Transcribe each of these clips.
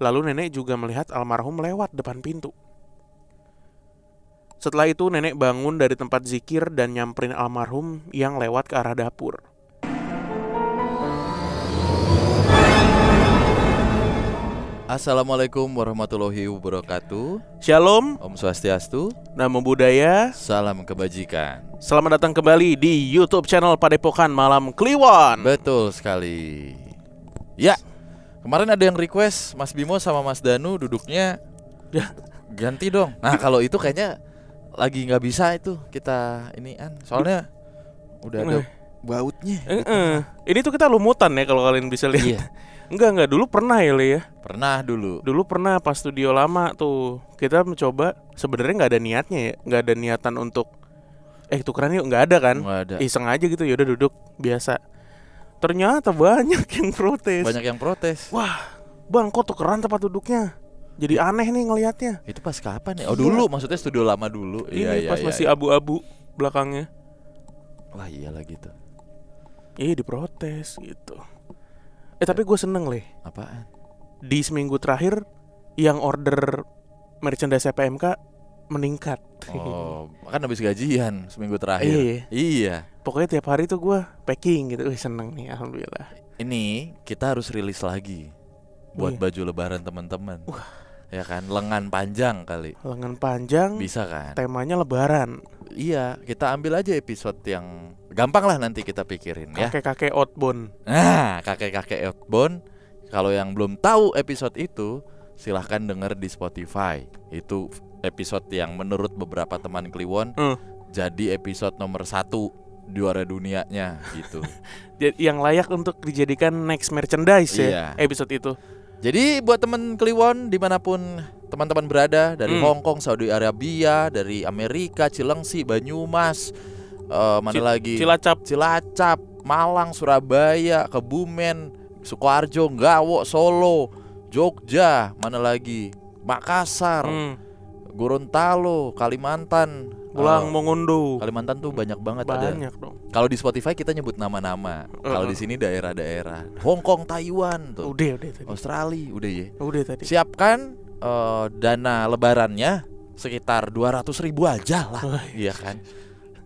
Lalu nenek juga melihat almarhum lewat depan pintu. Setelah itu nenek bangun dari tempat zikir dan nyamperin almarhum yang lewat ke arah dapur. Assalamualaikum warahmatullahi wabarakatuh. Shalom, Om Swastiastu. namo buddhaya. Salam kebajikan. Selamat datang kembali di YouTube channel Padepokan Malam Kliwon. Betul sekali. Ya, kemarin ada yang request Mas Bimo sama Mas Danu duduknya Ya. ganti dong. Nah kalau itu kayaknya lagi nggak bisa itu kita inian. Soalnya udah ada bautnya. Ini tuh kita lumutan ya kalau kalian bisa lihat. Iya. Enggak, dulu pernah ya Le ya. Pernah dulu. Dulu pernah pas studio lama tuh kita mencoba, sebenarnya nggak ada niatnya ya, nggak ada niatan untuk tukeran yuk, nggak ada kan? Nggak ada. Iseng aja gitu, yaudah duduk biasa. Ternyata banyak yang protes. Banyak yang protes. Wah, bang kok tukeran tempat duduknya? Jadi aneh nih ngelihatnya. Itu pas kapan ya? Oh Iya. dulu, maksudnya studio lama dulu. Ini pas masih abu-abu belakangnya. Wah iyalah gitu. Iya diprotes gitu. Tapi gue seneng Le. Apaan? Di seminggu terakhir yang order merchandise PMK meningkat. Oh, kan habis gajian seminggu terakhir. Iya. Pokoknya tiap hari tuh gue packing gitu. Seneng nih, alhamdulillah. Ini kita harus rilis lagi buat baju lebaran teman-teman. Ya kan, lengan panjang kali. Lengan panjang. Bisa kan? Temanya lebaran. Iya, kita ambil aja episode yang gampang lah nanti kita pikirin ya. Kakek-kakek outbound. Nah, kakek-kakek outbound. Kalau yang belum tahu episode itu, silahkan denger di Spotify. Itu episode yang menurut beberapa teman Kliwon jadi episode nomor 1 juara dunianya gitu. Yang layak untuk dijadikan next merchandise Iya. ya episode itu. Jadi buat teman Kliwon dimanapun teman-teman berada, dari Hong Kong, Saudi Arabia, dari Amerika, Cilengsi, Banyumas, mana lagi? Cilacap, Malang, Surabaya, Kebumen, Sukoharjo, Nggawo, Solo, Jogja, mana lagi? Makassar, Gorontalo, Kalimantan, Pulang Mongondo. Kalimantan tuh banyak banget Banyak ada. dong. Kalau di Spotify kita nyebut nama-nama. Kalau di sini daerah-daerah. Hong Kong, Taiwan tuh. Udah tadi. Australia, udah ya. Udah tadi. Siapkan dana lebarannya sekitar 200.000 aja lah, iya kan?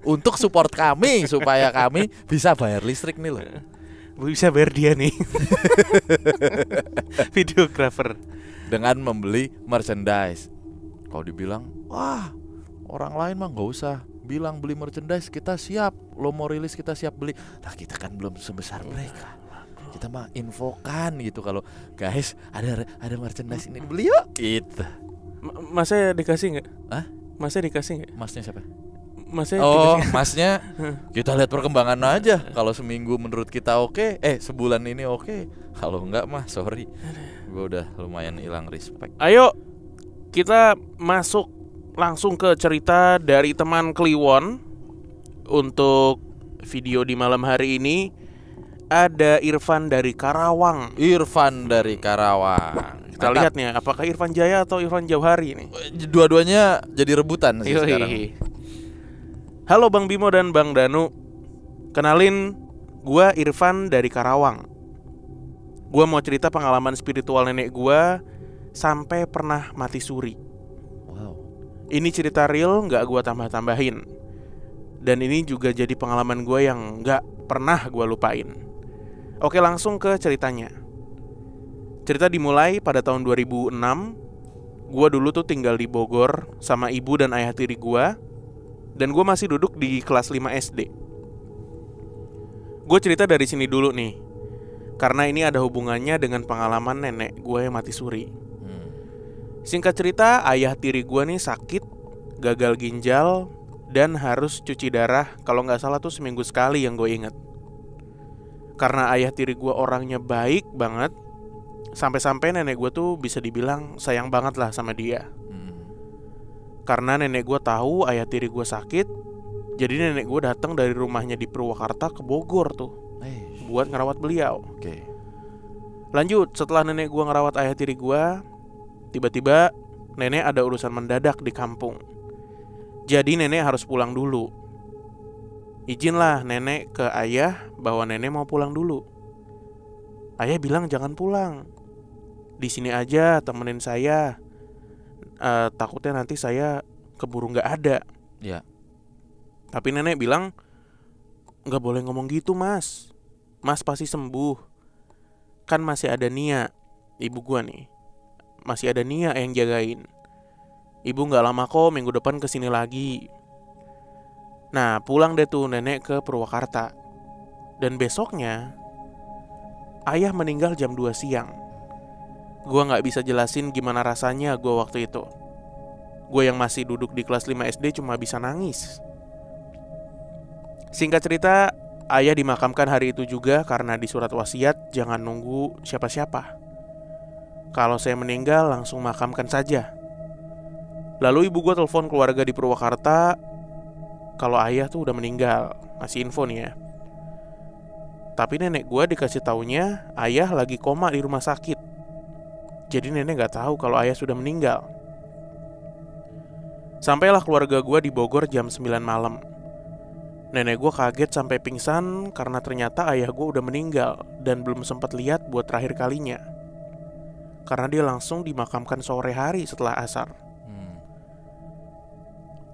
Untuk support kami supaya kami bisa bayar listrik nih loh. Bisa bayar dia nih. Videographer. Dengan membeli merchandise. Kalau dibilang, wah orang lain mah nggak usah bilang beli merchandise, kita siap. Lo mau rilis kita siap beli. Nah kita kan belum sebesar mereka. Kita mah infokan gitu kalau guys ada merchandise ini beli yuk gitu. Masnya dikasih nggak? Hah? Masnya dikasih nggak? Masnya siapa? Masnya Oh dikasih. masnya kita lihat perkembangan aja. Kalau seminggu menurut kita oke, sebulan ini oke. Kalau enggak mah sorry, gue udah lumayan hilang respect. Ayo kita masuk langsung ke cerita dari teman Kliwon. Untuk video di malam hari ini ada Irfan dari Karawang. Kita lihat nih apakah Irfan Jaya atau Irfan Jauhari nih. Dua-duanya jadi rebutan sih Yoi. sekarang. Halo Bang Bimo dan Bang Danu. Kenalin, gua Irfan dari Karawang. Gua mau cerita pengalaman spiritual nenek gua sampai pernah mati suri. Wow. Ini cerita real, gak gua tambah-tambahin. Dan ini juga jadi pengalaman gua yang gak pernah gua lupain. Oke, langsung ke ceritanya. Cerita dimulai pada tahun 2006. Gua dulu tuh tinggal di Bogor sama ibu dan ayah tiri gua. Dan gua masih duduk di kelas 5 SD. Gua cerita dari sini dulu nih, karena ini ada hubungannya dengan pengalaman nenek gua yang mati suri. Singkat cerita, ayah tiri gua nih sakit, gagal ginjal, dan harus cuci darah. Kalau gak salah tuh seminggu sekali yang gue inget. Karena ayah tiri gue orangnya baik banget, sampai-sampai nenek gue tuh bisa dibilang sayang banget lah sama dia. Karena nenek gue tahu ayah tiri gue sakit, jadi nenek gue datang dari rumahnya di Purwakarta ke Bogor tuh buat ngerawat beliau. Lanjut, setelah nenek gue ngerawat ayah tiri gue, tiba-tiba nenek ada urusan mendadak di kampung. Jadi nenek harus pulang dulu. Izinlah nenek ke ayah bahwa nenek mau pulang dulu. Ayah bilang jangan pulang. Di sini aja temenin saya. Takutnya nanti saya keburu nggak ada. Ya. Tapi nenek bilang, nggak boleh ngomong gitu mas. Mas pasti sembuh. Kan masih ada Nia, ibu gua nih. Masih ada Nia yang jagain. Ibu nggak lama kok, minggu depan kesini lagi. Nah pulang deh tuh nenek ke Purwakarta. Dan besoknya ayah meninggal jam 2 siang. Gua gak bisa jelasin gimana rasanya gua waktu itu. Gue yang masih duduk di kelas 5 SD cuma bisa nangis. Singkat cerita, ayah dimakamkan hari itu juga karena di surat wasiat jangan nunggu siapa-siapa. Kalau saya meninggal langsung makamkan saja. Lalu ibu gue telepon keluarga di Purwakarta kalau ayah tuh udah meninggal. Ngasih info nih ya. Tapi nenek gue dikasih taunya ayah lagi koma di rumah sakit. Jadi nenek gak tahu kalau ayah sudah meninggal. Sampailah keluarga gue di Bogor jam 9 malam. Nenek gue kaget sampai pingsan karena ternyata ayah gue udah meninggal dan belum sempat lihat buat terakhir kalinya. Karena dia langsung dimakamkan sore hari setelah asar.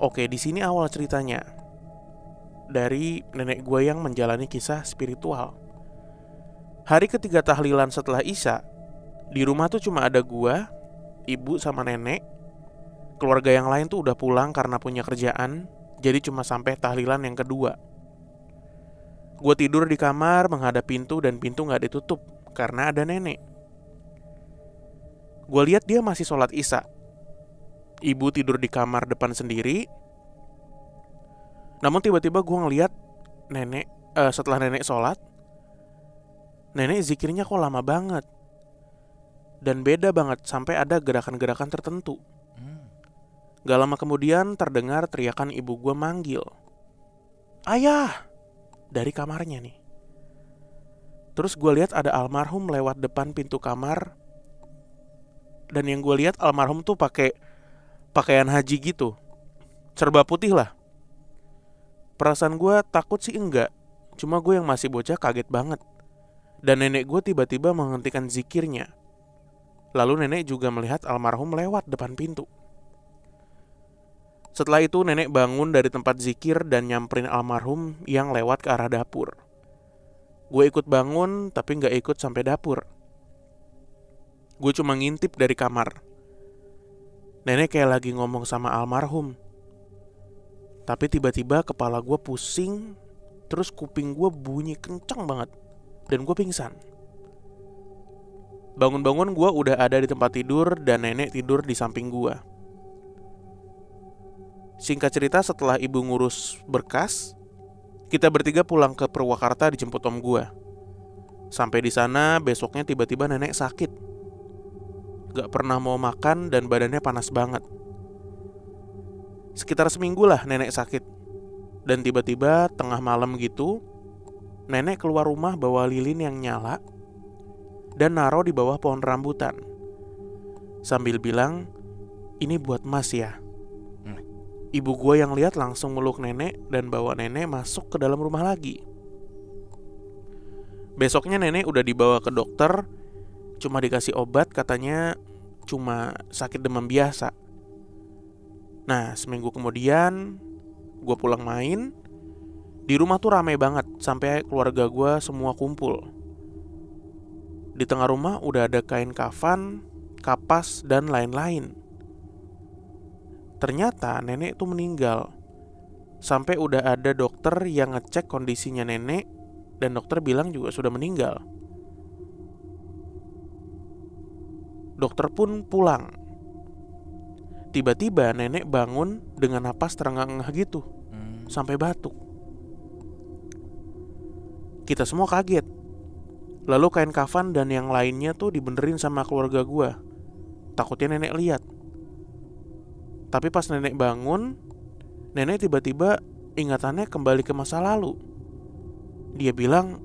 Oke, di sini awal ceritanya. Dari nenek gue yang menjalani kisah spiritual. Hari ketiga tahlilan setelah Isya, di rumah tuh cuma ada gua, ibu sama nenek. Keluarga yang lain tuh udah pulang karena punya kerjaan. Jadi cuma sampai tahlilan yang kedua. Gua tidur di kamar menghadap pintu dan pintu gak ditutup karena ada nenek. Gua lihat dia masih sholat Isya. Ibu tidur di kamar depan sendiri. Namun tiba-tiba gua ngeliat nenek setelah nenek sholat, nenek zikirnya kok lama banget. Dan beda banget sampai ada gerakan-gerakan tertentu. Gak lama kemudian terdengar teriakan ibu gue manggil, "Ayah!" dari kamarnya nih. Terus gue lihat ada almarhum lewat depan pintu kamar. Dan yang gue lihat almarhum tuh pakai pakaian haji gitu, serba putih lah. Perasaan gue takut sih enggak, cuma gue yang masih bocah kaget banget. Dan nenek gue tiba-tiba menghentikan zikirnya. Lalu nenek juga melihat almarhum lewat depan pintu. Setelah itu nenek bangun dari tempat zikir dan nyamperin almarhum yang lewat ke arah dapur. Gue ikut bangun tapi gak ikut sampai dapur. Gue cuma ngintip dari kamar. Nenek kayak lagi ngomong sama almarhum. Tapi tiba-tiba kepala gue pusing. Terus kuping gue bunyi kenceng banget. Dan gue pingsan. Bangun-bangun gue udah ada di tempat tidur dan nenek tidur di samping gue. Singkat cerita setelah ibu ngurus berkas, kita bertiga pulang ke Purwakarta dijemput om gue. Sampai di sana besoknya tiba-tiba nenek sakit. Gak pernah mau makan dan badannya panas banget. Sekitar seminggu lah nenek sakit. Dan tiba-tiba tengah malam gitu, nenek keluar rumah bawa lilin yang nyala dan naruh di bawah pohon rambutan. Sambil bilang, "Ini buat mas ya." Ibu gue yang lihat langsung meluk nenek dan bawa nenek masuk ke dalam rumah lagi. Besoknya nenek udah dibawa ke dokter. Cuma dikasih obat, katanya cuma sakit demam biasa. Nah seminggu kemudian gue pulang main. Di rumah tuh ramai banget sampai keluarga gue semua kumpul. Di tengah rumah udah ada kain kafan, kapas, dan lain-lain. Ternyata nenek tuh meninggal. Sampai udah ada dokter yang ngecek kondisinya nenek. Dan dokter bilang juga sudah meninggal. Dokter pun pulang. Tiba-tiba nenek bangun dengan napas terengah-engah gitu. Sampai batuk. Kita semua kaget. Lalu kain kafan dan yang lainnya tuh dibenerin sama keluarga gue. Takutnya nenek lihat. Tapi pas nenek bangun, nenek tiba-tiba ingatannya kembali ke masa lalu. Dia bilang,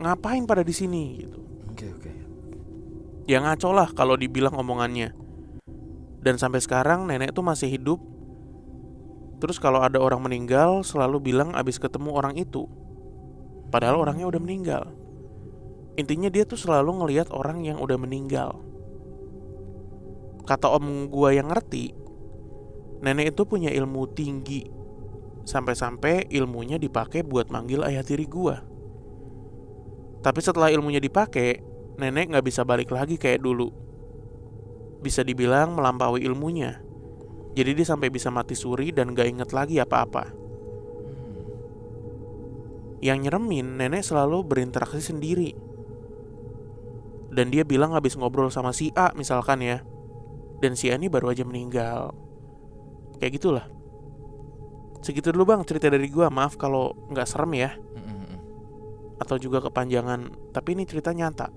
ngapain pada di sini gitu. Oke. Ya ngaco lah kalau dibilang omongannya. Dan sampai sekarang nenek tuh masih hidup. Terus kalau ada orang meninggal selalu bilang abis ketemu orang itu. Padahal orangnya udah meninggal. Intinya dia tuh selalu ngelihat orang yang udah meninggal. kata om gua yang ngerti, nenek itu punya ilmu tinggi, sampai-sampai ilmunya dipakai buat manggil ayah tiri gua. Tapi setelah ilmunya dipakai, nenek gak bisa balik lagi kayak dulu. Bisa dibilang melampaui ilmunya. Jadi dia sampai bisa mati suri dan gak inget lagi apa-apa. Yang nyeremin, nenek selalu berinteraksi sendiri. Dan dia bilang habis ngobrol sama si A misalkan ya, dan si A ini baru aja meninggal. Kayak gitulah. Segitu dulu bang cerita dari gua. Maaf kalau gak serem ya, atau juga kepanjangan, tapi ini cerita nyata.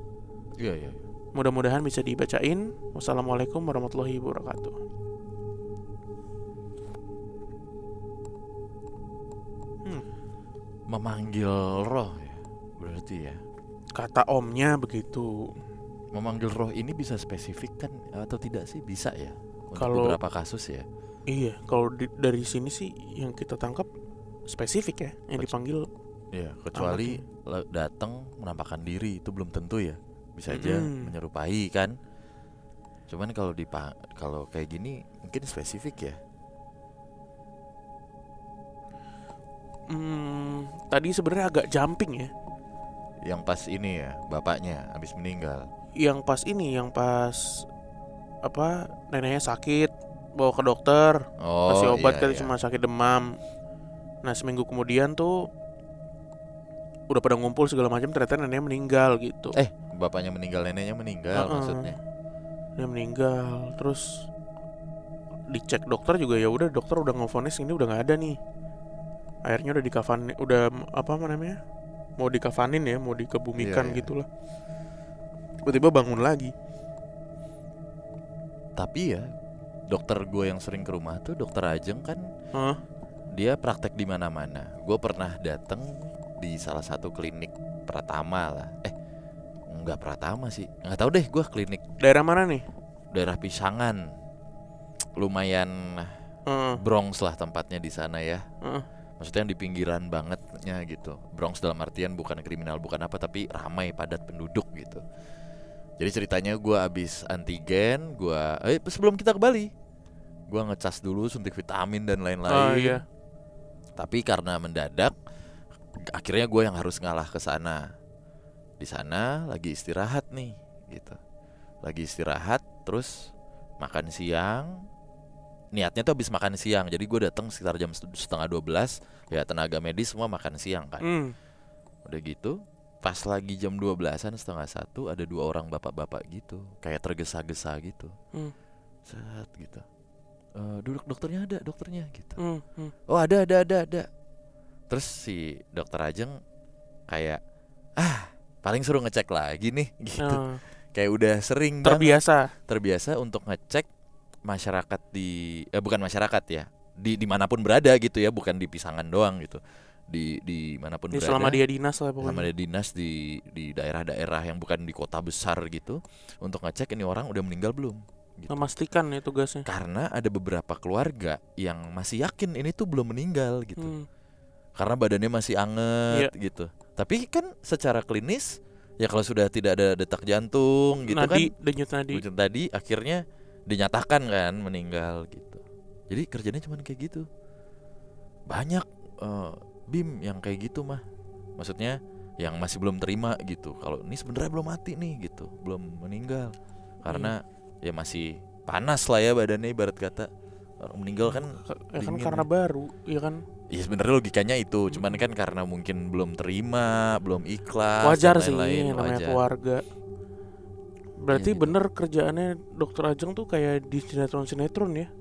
Iya. Mudah-mudahan bisa dibacain. Wassalamualaikum warahmatullahi wabarakatuh. Memanggil roh ya, berarti ya. Kata omnya begitu. Memanggil roh ini bisa spesifik kan atau tidak sih? Bisa ya. Untuk Kalau beberapa kasus ya. Iya, kalau dari sini sih yang kita tangkap spesifik ya, yang dipanggil. Iya, kecuali datang menampakkan diri itu belum tentu ya. Bisa aja menyerupai kan. Cuman kalau kayak gini mungkin spesifik ya. Tadi sebenarnya agak jumping ya. Yang pas ini ya, bapaknya habis meninggal. Yang pas apa neneknya sakit, bawa ke dokter, kasih obat kan cuma sakit demam. Nah seminggu kemudian tuh udah pada ngumpul segala macam, ternyata neneknya meninggal gitu. Bapaknya meninggal, neneknya meninggal maksudnya. Dia meninggal, terus dicek dokter juga ya udah, dokter udah ngevonis ini udah nggak ada nih. Akhirnya udah dikafanin, udah apa namanya, mau dikafanin ya, mau dikebumikan gitulah. Tiba-tiba bangun lagi. Tapi ya dokter gue yang sering ke rumah tuh dokter Ajeng kan, dia praktek di mana-mana. Gue pernah datang di salah satu klinik Pratama lah. Enggak Pratama sih, nggak tahu deh gue klinik. Daerah mana nih? Daerah Pisangan, lumayan Bronx lah tempatnya di sana ya. Maksudnya yang di pinggiran bangetnya gitu. Bronx dalam artian bukan kriminal, bukan apa, tapi ramai padat penduduk gitu. Jadi ceritanya gue abis antigen, sebelum kita ke Bali, gue ngecas dulu, suntik vitamin dan lain-lain. Tapi karena mendadak, akhirnya gue yang harus ngalah ke sana. Di sana lagi istirahat nih, gitu. Lagi istirahat, terus makan siang. Niatnya tuh habis makan siang, jadi gue datang sekitar jam 11:30. Ya tenaga medis semua makan siang kan. Udah gitu, pas lagi jam 12-an, 12:30, ada 2 orang bapak-bapak gitu, kayak tergesa-gesa gitu. Set gitu. Duduk, dokternya gitu. Oh ada. Terus si dokter Ajeng kayak paling suruh ngecek lagi nih gitu. Kayak udah sering terbiasa untuk ngecek masyarakat bukan masyarakat ya, di manapun berada gitu ya, bukan di Pisangan doang gitu, di manapun berada. Selama dia dinas lah pokoknya. Selama dia dinas di daerah-daerah yang bukan di kota besar gitu, untuk ngecek ini orang udah meninggal belum gitu. Memastikan ya tugasnya. Karena ada beberapa keluarga yang masih yakin ini tuh belum meninggal gitu. Karena badannya masih anget gitu. Tapi kan secara klinis ya, kalau sudah tidak ada detak jantung gitu, denyut nadi, akhirnya dinyatakan kan meninggal gitu. Jadi kerjanya cuma kayak gitu. Banyak Bim yang kayak gitu mah. Maksudnya yang masih belum terima gitu, kalau ini sebenarnya belum mati nih gitu, belum meninggal. Karena ya masih panas lah ya badannya, ibarat kata. Orang meninggal kan kan karena baru, ya kan. Iya sebenarnya logikanya itu, cuman kan karena mungkin belum terima, belum ikhlas. Wajar sih, namanya keluarga. Berarti ya, bener kerjaannya dokter Ajeng tuh kayak di sinetron-sinetron ya?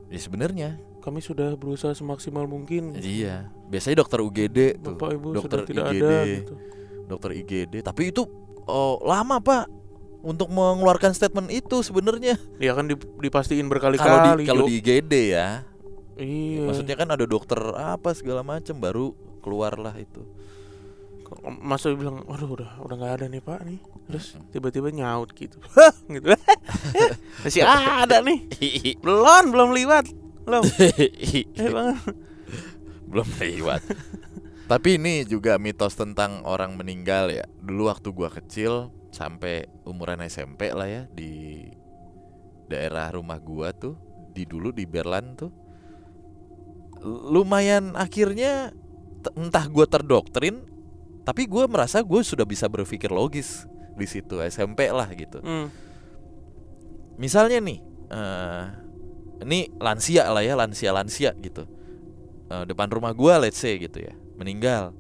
Ya sebenarnya kami sudah berusaha semaksimal mungkin. Iya, biasanya dokter UGD tuh, Bapak Ibu dokter sudah tidak IGD, ada gitu. Dokter IGD. Tapi itu lama Pak untuk mengeluarkan statement itu sebenarnya. Ya kan dipastiin berkali-kali. Kalau di IGD ya. Iya. Maksudnya kan ada dokter apa segala macam, baru keluarlah itu. Masa bilang, waduh udah nggak ada nih Pak nih, terus tiba-tiba nyaut gitu, gitu. Masih ada nih, belum liwat, belum liwat. Tapi ini juga mitos tentang orang meninggal ya. Dulu waktu gua kecil sampai umuran SMP lah ya, di daerah rumah gua tuh dulu di Berlan tuh lumayan akhirnya entah gua terdoktrin, tapi gua merasa gua sudah bisa berpikir logis di situ SMP lah gitu. Misalnya nih, ini lansia lah ya, lansia gitu. Depan rumah gua let's say gitu ya, meninggal.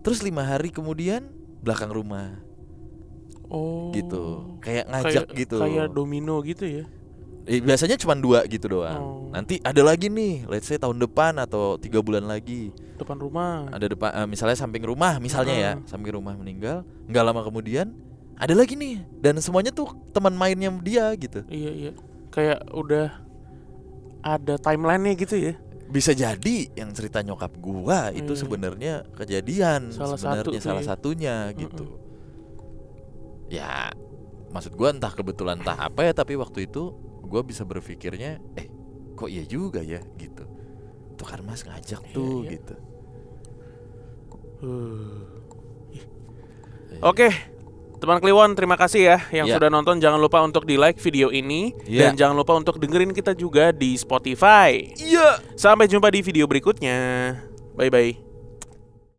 Terus 5 hari kemudian belakang rumah. Oh. Gitu. Kayak ngajak gitu. Kayak domino gitu ya. Biasanya cuma 2 gitu doang. Nanti ada lagi nih, let's say tahun depan atau 3 bulan lagi. Depan rumah. Ada depan, misalnya samping rumah, misalnya ya, samping rumah meninggal. Nggak lama kemudian ada lagi nih, dan semuanya tuh teman mainnya dia gitu. Iya. Kayak udah ada timelinenya gitu ya. Bisa jadi yang cerita nyokap gua itu sebenarnya kejadian, sebenarnya salah satunya gitu. Ya, maksud gua entah kebetulan entah apa ya, tapi waktu itu gua bisa berpikirnya, kok iya juga ya gitu. Tuh kan Mas ngajak tuh gitu. Oke. Teman Kliwon, terima kasih ya yang sudah nonton. Jangan lupa untuk di-like video ini dan jangan lupa untuk dengerin kita juga di Spotify. Sampai jumpa di video berikutnya. Bye-bye.